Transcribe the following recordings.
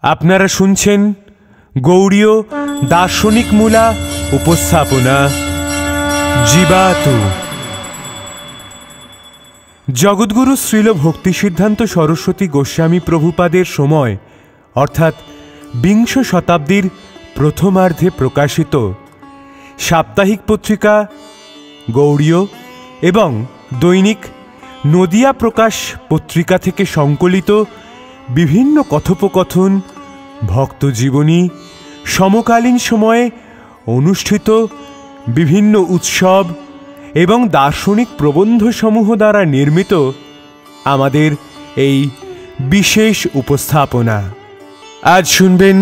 আপনারা শুনছেন গৌড়ীয় দার্শনিক মূলা উপস্থাপনা জীবাতু। জগৎগুরু শ্রীল ভক্তি সিদ্ধান্ত সরস্বতী গোস্বামী প্রভুপাদের সময় অর্থাৎ বিংশ শতাব্দীর প্রথমার্ধে প্রকাশিত সাপ্তাহিক পত্রিকা গৌড়ীয় এবং দৈনিক নদিয়া প্রকাশ পত্রিকা থেকে সংকলিত বিভিন্ন কথোপকথন, ভক্তজীবনী, সমকালীন সময়ে অনুষ্ঠিত বিভিন্ন উৎসব এবং দার্শনিক প্রবন্ধসমূহ দ্বারা নির্মিত আমাদের এই বিশেষ উপস্থাপনা। আজ শুনবেন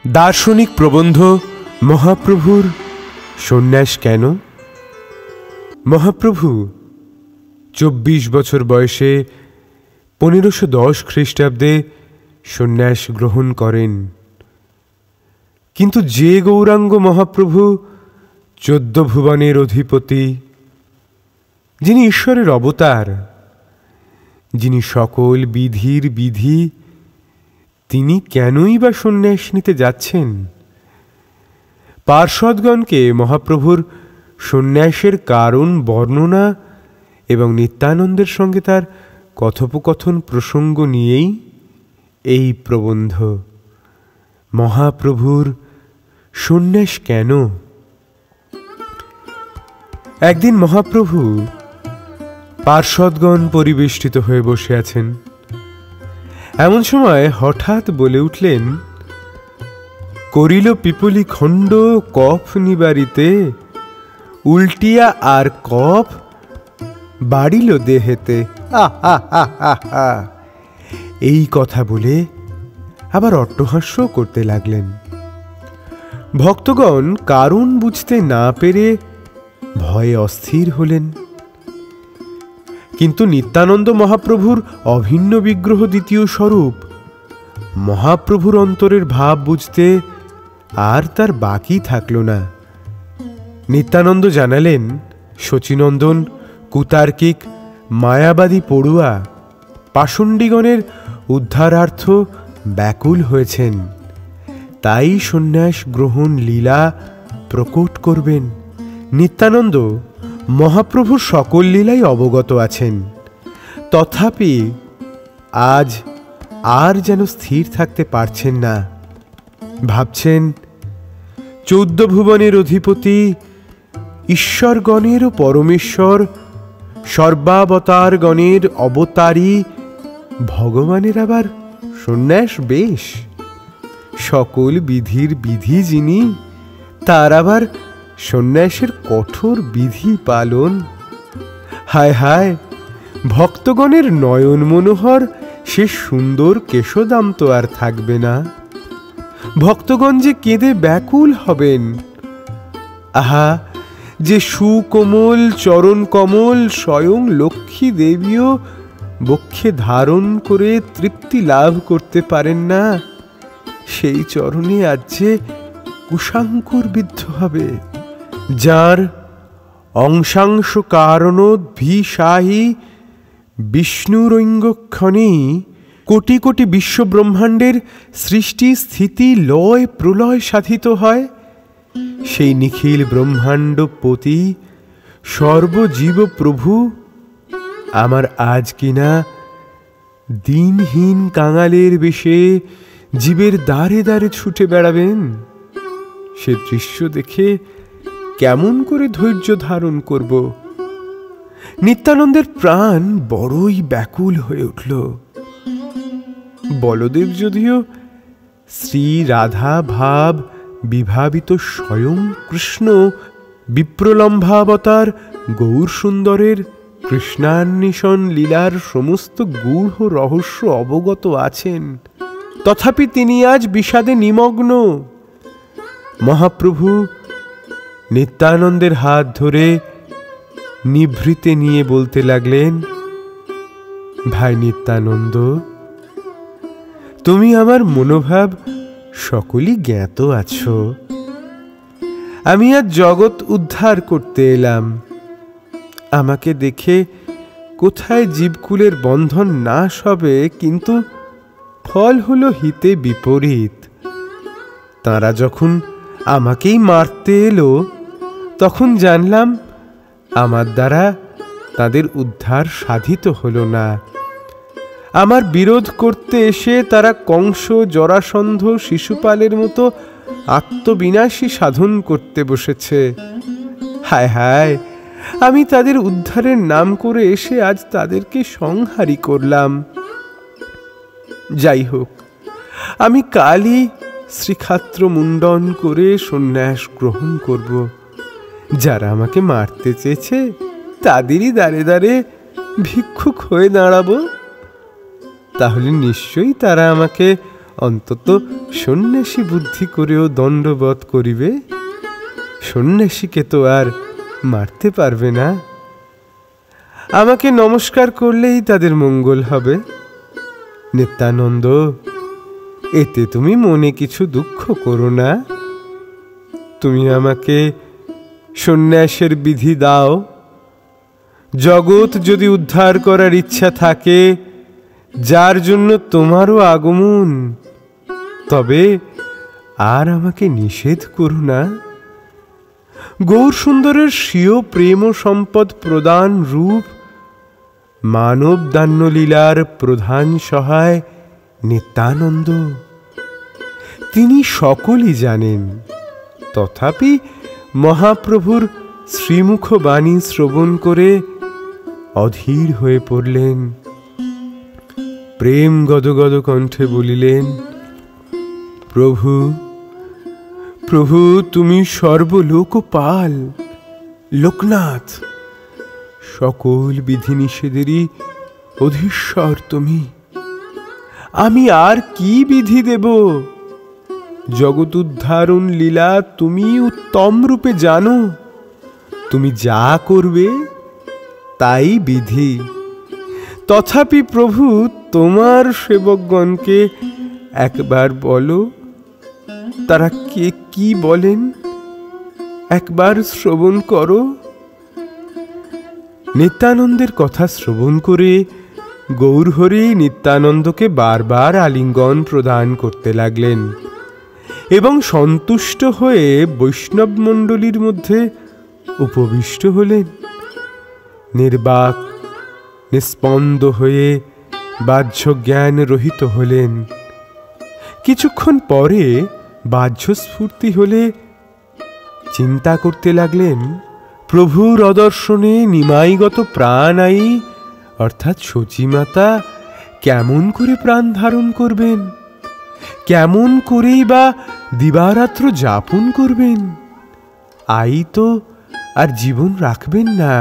দার্শনিক প্রবন্ধ মহাপ্রভুর সন্ন্যাস কেন। মহাপ্রভু 24 বছর বয়সে 1510 খ্রিস্টাব্দে সন্ন্যাস গ্রহণ করেন। কিন্তু যে গৌরাঙ্গ মহাপ্রভু 14 ভুবনের অধিপতি, যিনি ঈশ্বরের অবতার, যিনি সকল বিধির বিধি, তিনি কেনই বা সন্ন্যাস নিতে যাচ্ছেন? পার্ষদগণকে মহাপ্রভুর সন্ন্যাসের কারণ বর্ণনা এবং নিত্যানন্দের সঙ্গে তার কথোপকথন প্রসঙ্গ নিয়েই এই প্রবন্ধ। মহাপ্রভুর সন্ন্যাস কেন? একদিন মহাপ্রভু পার্ষদগণ পরিবেষ্টিত হয়ে বসে আছেন। এমন সময় হঠাৎ বলে উঠলেন, করিল পিপলি খণ্ড কফ নিবারিতে, উল্টিয়া আর কফ বাড়িল দেহেতে। এই কথা বলে আবার অট্টহাস্য করতে লাগলেন। ভক্তগণ কারণ বুঝতে না পেরে ভয়ে অস্থির হলেন। কিন্তু নিত্যানন্দ মহাপ্রভুর অভিন্ন বিগ্রহ দ্বিতীয় স্বরূপ মহাপ্রভুর অন্তরের ভাব বুঝতে আর তার বাকি থাকল না। নিত্যানন্দ জানালেন, শচীনন্দন কুতার্কিক মায়াবাদী পড়ুয়া পাষণ্ডীগণের উদ্ধারার্থ ব্যাকুল হয়েছেন, তাই সন্ন্যাস গ্রহণ লীলা প্রকট করবেন। নিত্যানন্দ মহাপ্রভুর সকল লীলাই অবগত আছেন, তথাপি আজ আর যেন স্থির থাকতে পারছেন না। ভাবছেন, 14 ভুবনের অধিপতি, ঈশ্বরগণেরও পরমেশ্বর, সর্বাবতারগণের অবতারী ভগবানের আবার সন্ন্যাস বেশ। সকল বিধির বিধি যিনি, তার আবার সন্ন্যাসের কঠোর বিধি পালন। হায় হায়, ভক্তগণের নয়ন মনোহর সে সুন্দর কেশদাম তো আর থাকবে না। ভক্তগণ যে কেঁদে ব্যাকুল হবেন। আহা, যে সুকোমল চরণ কমল স্বয়ং লক্ষ্মী দেবীও বক্ষে ধারণ করে তৃপ্তি লাভ করতে পারেন না, সেই চরণে আজ যে কুশাঙ্কুর বিদ্ধ হবে। যার অংশাংশ কারণোদ্ভিসাহী বিষ্ণুরৈঙ্গক্ষণে কোটি কোটি বিশ্বব্রহ্মাণ্ডের সৃষ্টি স্থিতি লয় প্রলয় সাধিত হয়, সেই নিখিল ব্রহ্মাণ্ডপতি সর্বজীব প্রভু আমার আজ কিনা দিনহীন কাঙালের বেশে জীবের দ্বারে দ্বারে ছুটে বেড়াবেন। সে দৃশ্য দেখে কেমন করে ধৈর্য ধারণ করব? নিত্যানন্দের প্রাণ বড়ই ব্যাকুল হয়ে উঠল। বলদেব যদিও শ্রী রাধা ভাব বিভাবিত স্বয়ং কৃষ্ণ বিপ্রলম্ভাবতার গৌর সুন্দরের কৃষ্ণান্বেষণ লীলার সমস্ত গূঢ় রহস্য অবগত আছেন, তথাপি তিনি আজ বিষাদে নিমগ্ন। মহাপ্রভু নিত্যানন্দের হাত ধরে নিভৃতে নিয়ে বলতে লাগলেন, ভাই নিত্যানন্দ, তুমি আমার মনোভাব সকলই জ্ঞাত আছো। আমি আজ জগৎ উদ্ধার করতে এলাম। আমাকে দেখে কোথায় জীবকুলের বন্ধন নাশ হবে, কিন্তু ফল হলো হিতে বিপরীত। তারা যখন আমাকেই মারতে এলো, তখন জানলাম আমার দ্বারা তাদের উদ্ধার সাধিত হলো না। আমার বিরোধ করতে এসে তারা কংস, জরাসন্ধ, শিশুপালের মতো আত্মবিনাশী সাধন করতে বসেছে। হায় হায়, আমি তাদের উদ্ধারের নাম করে এসে আজ তাদেরকে সংহারই করলাম। যাই হোক, আমি কালই শ্রীক্ষাত্র মুণ্ডন করে সন্ন্যাস গ্রহণ করব। যারা আমাকে মারতে চেয়েছে তাদেরই দ্বারে দ্বারে ভিক্ষুক হয়ে দাঁড়াবো। তাহলে নিশ্চয়ই তারা আমাকে অন্তত সন্ন্যাসী বুদ্ধি করেও দণ্ডবৎ করিবে। সন্ন্যাসীকে তো আর মারতে পারবে না। আমাকে নমস্কার করলেই তাদের মঙ্গল হবে। নিত্যানন্দ, এতে তুমি মনে কিছু দুঃখ করো না। তুমি আমাকে সন্ন্যাসের বিধি দাও। জগৎ যদি উদ্ধার করার ইচ্ছা থাকে, যার জন্য তোমারও আগমন, তবে আর আমাকে নিষেধ করো না। গৌরসুন্দরের স্বীয় প্রেম ও সম্পদ প্রদান রূপ মানব দান্যলীলার প্রধান সহায় নিত্যানন্দ। তিনি সকলই জানেন, তথাপি মহাপ্রভুর শ্রীমুখ বাণী শ্রবণ করে অধীর হয়ে পড়লেন। প্রেম গদগদ কণ্ঠে বলিলেন, প্রভু, প্রভু, তুমি সর্বলোকপাল, লোকনাথ, সকল বিধিনিষেধেরই অধীশ্বর তুমি। আমি আর কি বিধি দেব? জগৎ উদ্ধারণ লীলা তুমি উত্তম রূপে জানো। তুমি যা করবে তাই বিধি। তথাপি প্রভু, তোমার সেবকগণকে একবার বলো, তারা কে কি বলেন একবার শ্রবণ করো। নিত্যানন্দের কথা শ্রবণ করে গৌরহরি নিত্যানন্দকে বারবার আলিঙ্গন প্রদান করতে লাগলেন এবং সন্তুষ্ট হয়ে বৈষ্ণব মণ্ডলীর মধ্যে উপবিষ্ট হলেন। নির্বাক নিস্পন্দ হয়ে বাহ্য জ্ঞান রহিত হলেন। কিছুক্ষণ পরে বাহ্য স্ফূর্তি হলে চিন্তা করতে লাগলেন, প্রভুর অদর্শনে নিমাইগত প্রাণায়ী অর্থাৎ সচিমাতা কেমন করে প্রাণ ধারণ করবেন, কেমন করেই বা দিবারাত্র যাপন করবেন। আই তো আর জীবন রাখবেন না।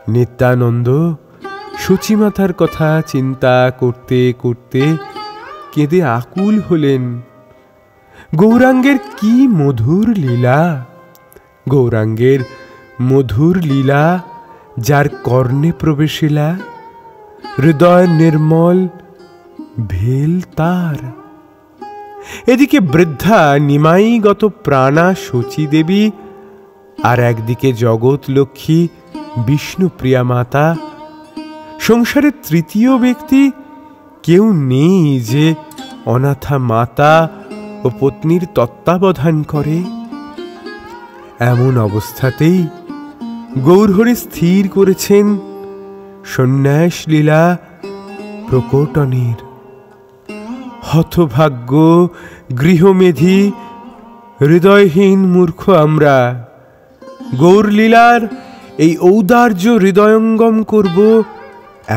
নিত্যানন্দ সচিমাতার কথা চিন্তা করতে করতে কেঁদে আকুল হলেন। গৌরাঙ্গের কি মধুর লীলা! গৌরাঙ্গের মধুর লীলা যার কর্ণে প্রবেশিলা, হৃদয় নির্মল ভেল তার। এদিকে বৃদ্ধা নিমাইগত প্রাণা শচী দেবী, আর একদিকে জগৎ লক্ষ্মী বিষ্ণুপ্রিয়া মাতা। সংসারের তৃতীয় ব্যক্তি কেউ নেই যে অনাথা মাতা ও পত্নীর তত্ত্বাবধান করে। এমন অবস্থাতেই গৌরহরি স্থির করেছেন সন্ন্যাস লীলা প্রকটনের। হতভাগ্য গৃহমেধী হৃদয়হীন মূর্খ আমরা গৌরলীলার এই ঔদার্য হৃদয়ঙ্গম করব,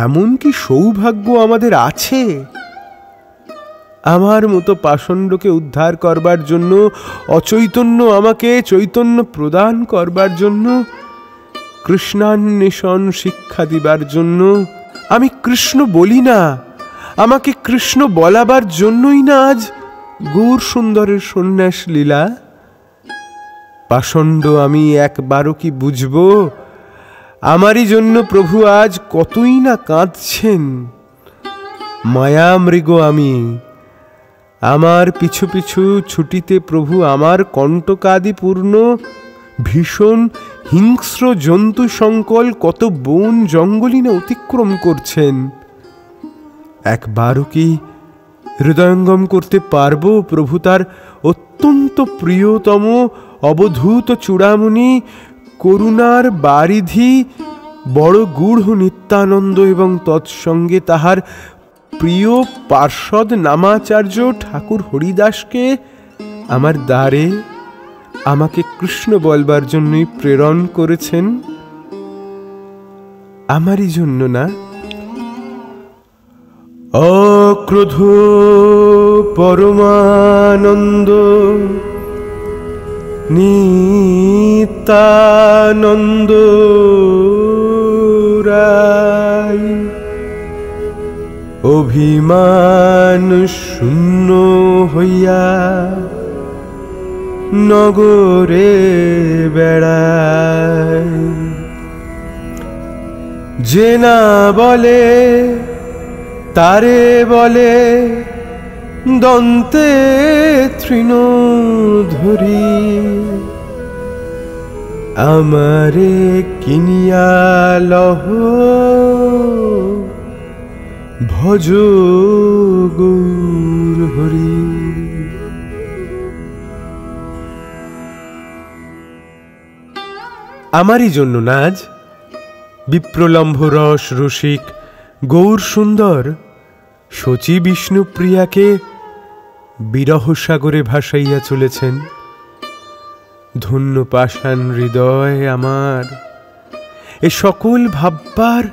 এমন কি সৌভাগ্য আমাদের আছে? আমার মতো পাষণ্ডকে উদ্ধার করবার জন্য, অচৈতন্য আমাকে চৈতন্য প্রদান করবার জন্য, কৃষ্ণান্বেষণ শিক্ষা দিবার জন্য আমি কৃষ্ণ বলি না, আমাকে কৃষ্ণ বলাবার জন্যই না আজ গৌর সুন্দরের সন্ন্যাস লীলা। পাষণ্ড আমি একবারও কি বুঝব আমারই জন্য প্রভু আজ কতই না কাঁদছেন? মায়ামৃগ আমি, আমার পিছু পিছু ছুটিতে প্রভু আমার কণ্টকাদিপূর্ণ ভীষণ হিংস্র জন্তু সংকল কত বন জঙ্গলই না অতিক্রম করছেন। একবারও কি হৃদয়ঙ্গম করতে পারবো প্রভু তার অত্যন্ত প্রিয়তম অবধূত চূড়ামণি করুণার বারিধি বড় গূঢ় নিত্যানন্দ এবং তৎসঙ্গে তাহার প্রিয় পার্ষদ নামাচার্য ঠাকুর হরিদাসকে আমার দ্বারে আমাকে কৃষ্ণ বলবার জন্যই প্রেরণ করেছেন? আমারই জন্য না? অক্রোধ পরমানন্দ নিত্যানন্দ রায় অভিমান শূন্য হইয়া নগরে বেড়ায়। যে না বলে তারে বলে দন্তে তৃণ ধরি, আমারে কিনিয়া লহ ভজ গৌর হরি। আমারই জন্য নাজ বিপ্রলম্ভ রস রসিক গৌর সুন্দর শচী বিষ্ণুপ্রিয়াকে বিরহ সাগরে ভাসাইয়া চলেছেন। ধন্য পাষাণ হৃদয় আমার, এ সকল ভাববার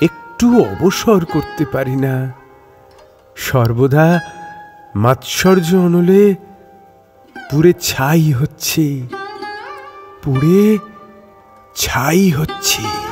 একটু অবসর করতে পারি না। সর্বদা মাৎসর্য অনলে পুড়ে ছাই হচ্ছে, পুড়ে ছাই হচ্ছে।